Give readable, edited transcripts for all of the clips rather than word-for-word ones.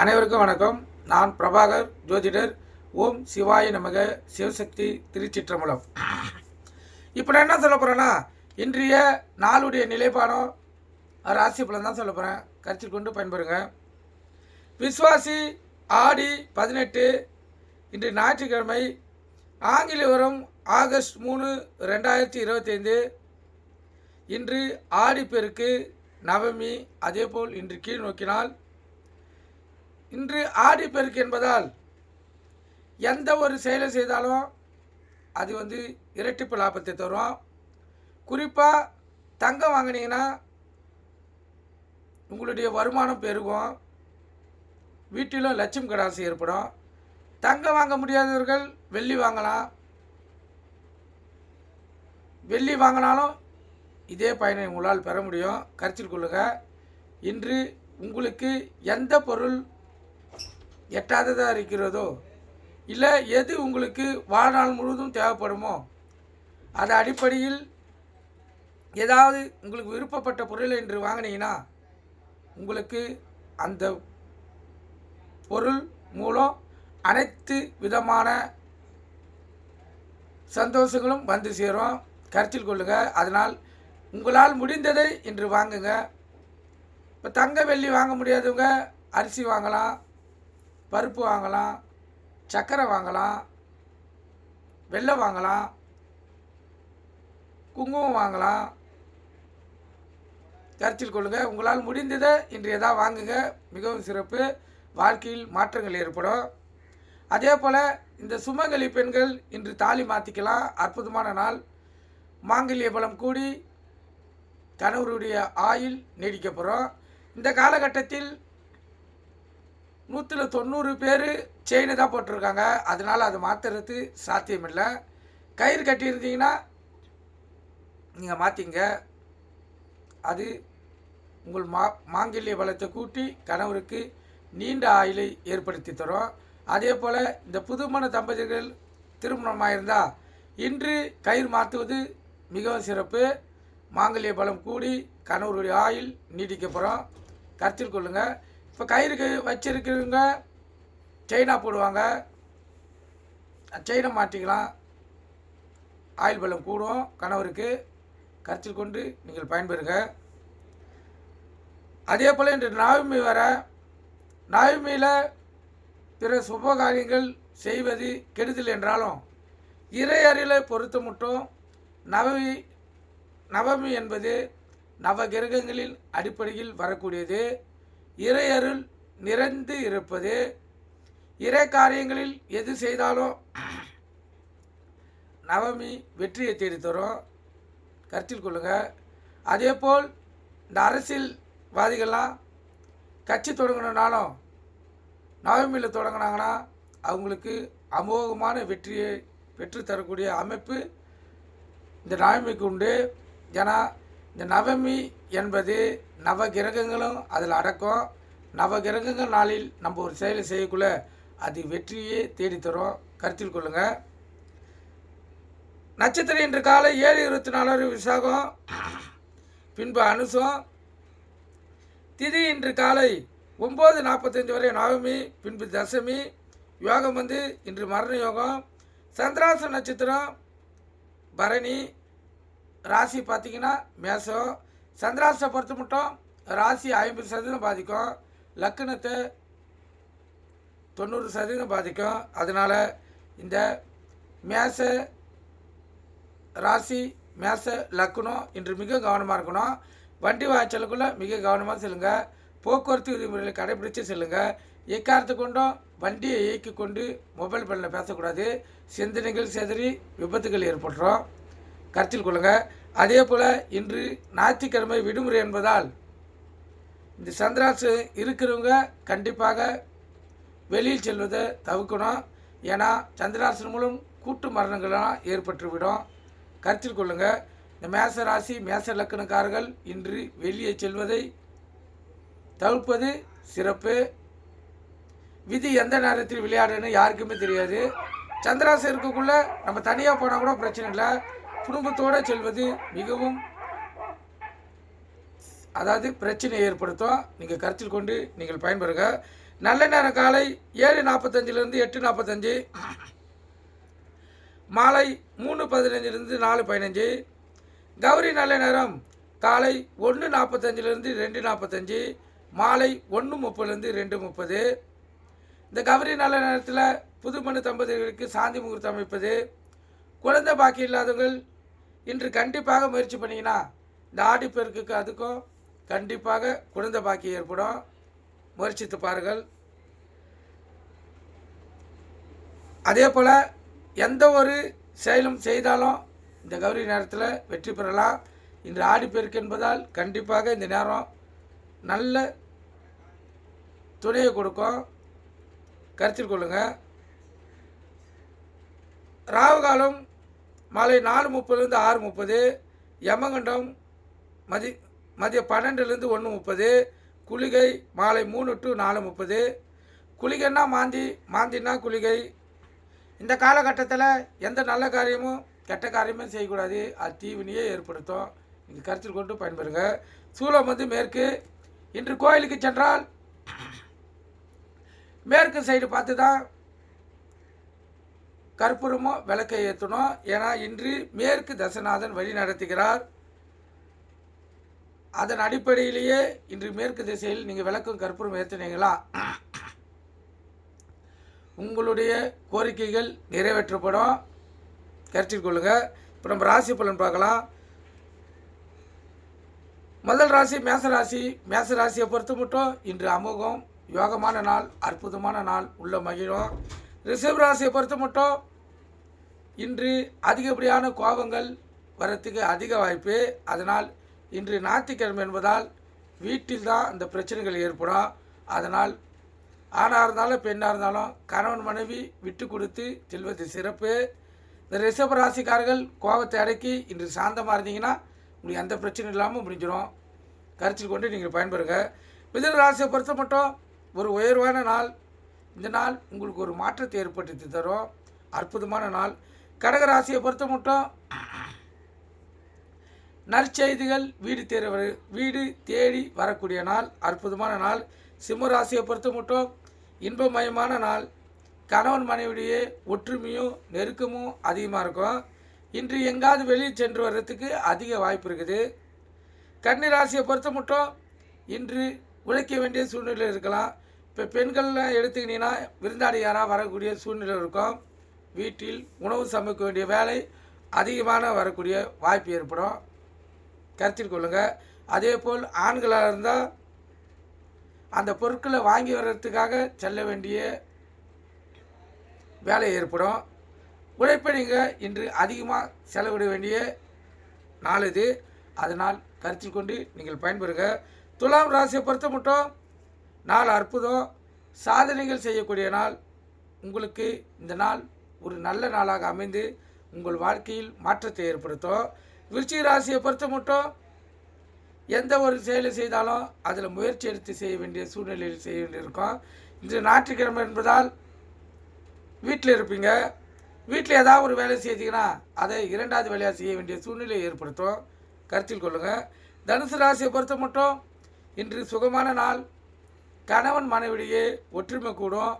அனைவருக்கும் வணக்கம். நான் பிரபாகர் ஜோதிடர். ஓம் சிவாய நமக. சிவசக்தி திருச்சிற்றம்பலம். இப்போ நான் என்ன சொல்ல போகிறேன்னா, இன்றைய நாளுடைய நிலைப்பாடம் ராசி பலன் தான் சொல்ல போகிறேன். கருத்தில் கொண்டு பயன்பெறுங்க. விஸ்வாசி ஆடி 18 இன்று ஞாயிற்றுக்கிழமை, ஆங்கில வரும் ஆகஸ்ட் 3, 2025. இன்று ஆடிப்பெருக்கு நவமி. அதேபோல் இன்று கீழ் நோக்கினால் இன்று ஆடிப்பெருக்கு என்பதால் எந்த ஒரு செயலை செய்தாலும் அது இரட்டிப்பு லாபத்தை தரும். குறிப்பாக தங்கம் வாங்கினீங்கன்னா உங்களுடைய வருமானம் பெருகும். வீட்டிலும் லட்சுமி கடாசி ஏற்படும். தங்கம் வாங்க முடியாதவர்கள் வெள்ளி வாங்கலாம். வெள்ளி வாங்கினாலும் இதே பயனை உங்களால் பெற முடியும். கருத்தில் கொள்ளுங்கள். இன்று உங்களுக்கு எந்த பொருள் எட்டாததாக இருக்கிறதோ, இல்லை எது உங்களுக்கு வாழ்நாள் முழுவதும் தேவைப்படுமோ, அது அடிப்படையில் ஏதாவது உங்களுக்கு விருப்பப்பட்ட பொருளை இன்று வாங்கினீங்கன்னா உங்களுக்கு அந்த பொருள் மூலம் அனைத்து விதமான சந்தோஷங்களும் வந்து சேரும். கருத்தில் கொள்ளுங்கள். அதனால் உங்களால் முடிந்ததை இன்று வாங்குங்க. இப்போ தங்க வெள்ளி வாங்க முடியாதவங்க அரிசி வாங்கலாம், பருப்பு வாங்கலாம், சர்க்கரை வாங்கலாம், வெல்லம் வாங்கலாம், குங்குமம் வாங்கலாம். கருத்தில் கொள்ளுங்கள். உங்களால் முடிந்ததை இன்று எதாவது வாங்குங்க. மிகவும் சிறப்பு. வாழ்க்கையில் மாற்றங்கள் ஏற்படும். அதே போல் இந்த சுமங்கலி பெண்கள் இன்று தாலி மாற்றிக்கலாம். அற்புதமான நாள். மாங்கல்ய பலம் கூடி கணவருடைய ஆயுள் நீடிக்கப்படும். இந்த காலகட்டத்தில் 190 பேர் செயினை தான் போட்டிருக்காங்க. அதனால் அது மாற்றுறது சாத்தியமில்லை. கயிறு கட்டியிருந்தீங்கன்னா நீங்கள் மாற்றிங்க. அது உங்கள் மாங்கல்ய பலத்தை கூட்டி கணவருக்கு நீண்ட ஆயுளை ஏற்படுத்தி தரும். அதே போல் இந்த புதுமண தம்பதிகள் திருமணமாக இருந்தால் இன்று கயிறு மாற்றுவது மிகவும் சிறப்பு. மாங்கல்ய பலம் கூடி கணவருடைய ஆயுள் நீடிக்கப்படும். கருத்தில் கொள்ளுங்கள். இப்போ கயிறு வச்சிருக்கிறவங்க செயினா போடுவாங்க. செயினை மாட்டிக்கலாம். ஆயுள் பலம் கூடும் கணவருக்கு. கருத்தில் கொண்டு நீங்கள் பயன்பெறுங்க. அதே போல் இன்று நவமி வர, நவமியில் பிற சுபகாரியங்கள் செய்வது கெடுதல் என்றாலும் இறையறிலை பொறுத்த மட்டும் நவமி என்பது நவகிரகங்களின் அடிப்படையில் வரக்கூடியது. இறையருள் நிறைந்து இருப்பது. இறை காரியங்களில் எது செய்தாலும் நவமி வெற்றியை தேடி தரும். கருத்தில் கொள்ளுங்கள். அதேபோல் இந்த அரசியல்வாதிகள்லாம் கட்சி தொடங்கினாலும் நவமியில் தொடங்கினாங்கன்னா அவங்களுக்கு அமோகமான வெற்றியை பெற்று தரக்கூடிய அமைப்பு இந்த நவமிக்கு உண்டு. ஏன்னா இந்த நவமி என்பது நவகிரகங்களும் அதில் அடக்கம். நவகிரகங்கள் நாளில் நம்ம ஒரு செயலை செய்யக்குள்ள அது வெற்றியே தேடித்தரும். கருத்தில் கொள்ளுங்கள். நட்சத்திரம் இன்று காலை 7:24 விசாகம், பின்பு அனுசம். திதி இன்று காலை 9:45 வரை நவமி, பின்பு தசமி. யோகம் இன்று மரண யோகம். சந்திராச நட்சத்திரம் பரணி. ராசி பார்த்திங்கன்னா மேசம். சந்திராசை பொறுத்த மட்டும் ராசி 50% பாதிக்கும். லக்னத்தை 90% பாதிக்கும். அதனால் இந்த மேச ராசி, மேச லக்னம் இன்று மிக கவனமாக இருக்கணும். வண்டி வாய்ச்சலுக்குள்ளே மிக கவனமாக செல்லுங்க. போக்குவரத்து விதிமுறைகளை கடைபிடித்து செல்லுங்க. எக்காரத்தை கொண்டும் வண்டியை இயக்கி கொண்டு மொபைல் ஃபோனில் பேசக்கூடாது. சிந்தனைகள் செதறி விபத்துகள் ஏற்பட்டுரும். கருத்தில் கொள்ளுங்கள். அதே போல் இன்று ஞாயிற்றுக்கிழமை விடுமுறை என்பதால் இந்த சந்திராசு இருக்கிறவங்க கண்டிப்பாக வெளியில் செல்வதை தவிர்க்கணும். ஏன்னா சந்திராசன் மூலம் கூட்டு மரணங்கள்லாம் ஏற்பட்டுவிடும். கருத்தில் கொள்ளுங்கள். இந்த மேச ராசி, மேச லக்கணக்காரர்கள் இன்று வெளியே செல்வதை தவிர்ப்பது சிறப்பு. விதி எந்த நேரத்தில் விளையாடுன்னு யாருக்குமே தெரியாது. சந்திராசன் இருக்கக்குள்ள நம்ம தனியாக போனால் கூட பிரச்சனை இல்லை. குடும்பத்தோடு செல்வது மிகவும் பிரச்சனை ஏற்படுத்தும். நீங்கள் கருத்தில் கொண்டு நீங்கள் பயன்பெறுங்க. நல்ல நேரம் காலை 7:45 8:45, மாலை 3:15 4:15. கௌரி நல்ல நேரம் காலை 1:45 2:45, மாலை 1:30 2:30. இந்த கௌரி நல்ல நேரத்தில் புதுமண தம்பதிகளுக்கு சாந்தி முகூர்த்தம் அமைப்பது. குழந்தை பாக்கி இல்லாதவர்கள் இன்று கண்டிப்பாக முயற்சி பண்ணிங்கன்னா இந்த ஆடிப்பெருக்குக்கு அதுக்கும் கண்டிப்பாக குழந்தை பாக்கி ஏற்படும். முயற்சித்து பாருங்கள். அதே போல் எந்த ஒரு செயலும் செய்தாலும் இந்த கௌரி நேரத்தில் வெற்றி பெறலாம். இன்று ஆடிப்பெருக்கு என்பதால் கண்டிப்பாக இந்த நேரம் நல்ல துணையை கொடுக்கும். கருத்தில் கொள்ளுங்கள். ராகு காலம் மாலை 4:30 6:30, யமகண்டம் மதியம் 12 1:30, குளிகை மாலை 3 to 4:30. குளிகைன்னா மாந்தின்னா குளிகை. இந்த காலகட்டத்தில் எந்த நல்ல காரியமும் கெட்ட காரியமும் செய்யக்கூடாது. அது தீவினையே ஏற்படுத்தும். நீங்கள் கருத்தில் கொண்டு பயன்பெறுங்க. சூலம் மேற்கு. இன்று கோயிலுக்கு சென்றால் மேற்கு சைடு பார்த்து தான் கற்பூரமோ விளக்கை ஏற்றணும். ஏன்னா இன்று மேற்கு தசநாதன் வழி நடத்துகிறார். அதன் அடிப்படையிலேயே இன்று மேற்கு திசையில் நீங்கள் விளக்கும் கற்பூரம் ஏற்றினீங்களா உங்களுடைய கோரிக்கைகள் நிறைவேற்றப்படும். கருத்தில் கொள்ளுங்கள். இப்போ நம்ம ராசி பலன் பார்க்கலாம். முதல் ராசி மேசராசி. மேசராசியை பொறுத்த மட்டும் இன்று அமோகம் யோகமான நாள், அற்புதமான நாள், உள்ள மகிழும். ரிஷப ராசியை பொறுத்த மட்டும் இன்று அதிகப்படியான கோபங்கள் வரத்துக்கு அதிக வாய்ப்பு. அதனால் இன்று ஞாயிற்றுக்கிழமை என்பதால் வீட்டில் தான் அந்த பிரச்சனைகள் ஏற்படும். அதனால் ஆணாக இருந்தாலும் பெண்ணாக இருந்தாலும் கணவன் மனைவி விட்டு கொடுத்து செல்வது சிறப்பு. இந்த ரிஷப ராசிக்காரர்கள் கோபத்தை அடக்கி இன்று சாந்தமாக இருந்தீங்கன்னா உங்களுக்கு எந்த பிரச்சனையும் இல்லாமல் முடிஞ்சிடும். கருத்தில் கொண்டு நீங்கள் பயன்பெறுங்க. மிதுன ராசியை பொறுத்த மட்டும் ஒரு உயர்வான நாள். இந்த நாள் உங்களுக்கு ஒரு மாற்றத்தை ஏற்படுத்தி தரும். அற்புதமான நாள். கடக ராசியை பொறுத்த மட்டும் நற்செய்திகள் வீடு தேடி வரக்கூடிய நாள். அற்புதமான நாள். சிம்ம ராசியை பொறுத்த மட்டும் இன்பமயமான நாள். கணவன் மனைவிடையே ஒற்றுமையும் நெருக்கமும் அதிகமாக இருக்கும். இன்று எங்காவது வெளியே சென்று வர்றதுக்கு அதிக வாய்ப்பு இருக்குது. கன்னி ராசியை பொறுத்த மட்டும் இன்று உழைக்க வேண்டிய சூழ்நிலை இருக்கலாம். இப்போ பெண்கள்லாம் எடுத்துக்கிட்டீங்கன்னா விருந்தாடி யாராக வரக்கூடிய சூழ்நிலை இருக்கும். வீட்டில் உணவு சமைக்க வேண்டிய வேலை அதிகமான வரக்கூடிய வாய்ப்பு ஏற்படும். கருத்தில் கொள்ளுங்கள். அதே போல் ஆண்களாக இருந்தால் அந்த பொருட்களை வாங்கி வர்றதுக்காக செல்ல வேண்டிய வேலை ஏற்படும். உழைப்பை நீங்கள் இன்று அதிகமாக செலவிட வேண்டிய நாள் இது. அதனால் கருத்தில் கொண்டு நீங்கள் பயன்பெறுங்க. துலாம் ராசியை பொறுத்த மட்டும் நாள் அற்புதம். சாதனைகள் செய்யக்கூடிய நாள். உங்களுக்கு இந்த நாள் ஒரு நல்ல நாளாக அமைந்து உங்கள் வாழ்க்கையில் மாற்றத்தை ஏற்படுத்தும். விருச்சிக ராசியை பொறுத்த மட்டும் எந்த ஒரு செயலை செய்தாலும் அதில் முயற்சி எடுத்து செய்ய வேண்டிய சூழ்நிலையில் செய்ய வேண்டியிருக்கும். இன்று ஞாயிற்றுக்கிழமை என்பதால் வீட்டில் இருப்பீங்க. வீட்டில் ஏதாவது ஒரு வேலை செய்தீங்கன்னா அதை இரண்டாவது வேலையாக செய்ய வேண்டிய சூழ்நிலையை ஏற்படுத்தும். கருத்தில் கொள்ளுங்கள். தனுசு ராசியை பொறுத்த மட்டும் இன்று சுகமான நாள். கணவன் மனைவிடையே ஒற்றுமை கூடும்.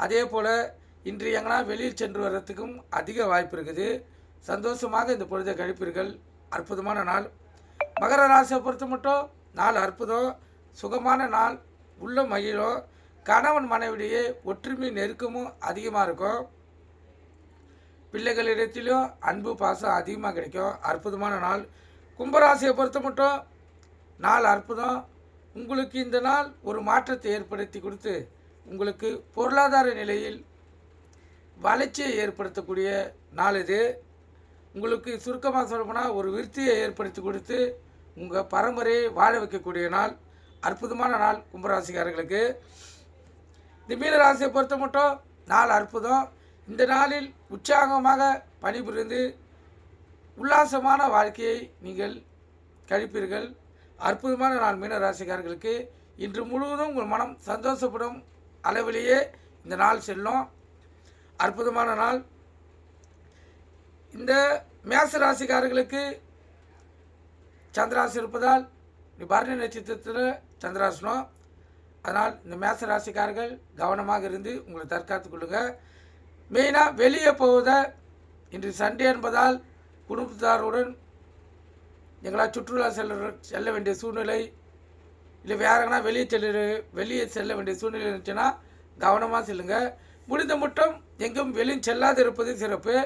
அதே போல் இன்று எங்கன்னா வெளியில் சென்று வர்றதுக்கும் அதிக வாய்ப்பு இருக்குது. சந்தோஷமாக இந்த பொழுதை கழிப்பீர்கள். அற்புதமான நாள். மகர ராசியை பொறுத்த மட்டும் நாள் அற்புதம். சுகமான நாள், உள்ள மகிழும். கணவன் மனைவிடையே ஒற்றுமை நெருக்கமும் அதிகமாக இருக்கும். பிள்ளைகளிடத்திலும் அன்பு பாசம் அதிகமாக கிடைக்கும். அற்புதமான நாள். கும்பராசியை பொறுத்த மட்டும் நாள் அற்புதம். உங்களுக்கு இந்த நாள் ஒரு மாற்றத்தை ஏற்படுத்தி கொடுத்து உங்களுக்கு பொருளாதார நிலையில் வளர்ச்சியை ஏற்படுத்தக்கூடிய நாள் இது. உங்களுக்கு சுருக்கமாக சொல்லப்போனால் ஒரு விருத்தியை ஏற்படுத்தி கொடுத்து உங்கள் பரம்பரையை வாழ வைக்கக்கூடிய நாள். அற்புதமான நாள் கும்பராசிக்காரர்களுக்கு. இந்த மீன ராசியை பொறுத்த மட்டும் நாள் அற்புதம். இந்த நாளில் உற்சாகமாக பணிபுரிந்து உல்லாசமான வாழ்க்கையை நீங்கள் கழிப்பீர்கள். அற்புதமான நாள் மீன ராசிக்காரர்களுக்கு. இன்று முழுவதும் உங்கள் மனம் சந்தோஷப்படும் அளவிலேயே இந்த நாள் செல்லும். அற்புதமான நாள். இந்த மேச ராசிக்காரர்களுக்கு சந்திராசி இருப்பதால் பரணி நட்சத்திரத்தில் சந்திராசனம். அதனால் இந்த மேச ராசிக்காரர்கள் கவனமாக இருந்து உங்களை தற்காத்துக் கொள்ளுங்கள். மெயினாக வெளியே போவதை இன்று சண்டே என்பதால் குடும்பத்தாருடன் எங்களால் சுற்றுலா செல்ல வேண்டிய சூழ்நிலை, இல்லை வேற எங்கன்னா வெளியே செல்ல வேண்டிய சூழ்நிலை இருந்துச்சுன்னா கவனமாக செல்லுங்கள். முடிந்த மட்டும் எங்கும் வெளியே செல்லாது இருப்பது சிறப்பு.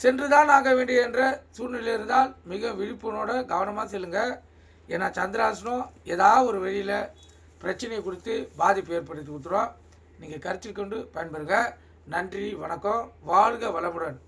சென்று தான் ஆக வேண்டிய என்ற சூழ்நிலை இருந்தால் மிக விழிப்புணோட கவனமாக செல்லுங்கள். ஏன்னா சந்திராசனம் ஏதாவது ஒரு வழியில் பிரச்சனையை கொடுத்து பாதிப்பு ஏற்படுத்தி கொடுத்துரும். நீங்கள் கருத்தில் கொண்டு பயன்பெறுங்க. நன்றி, வணக்கம், வாழ்க வளமுடன்.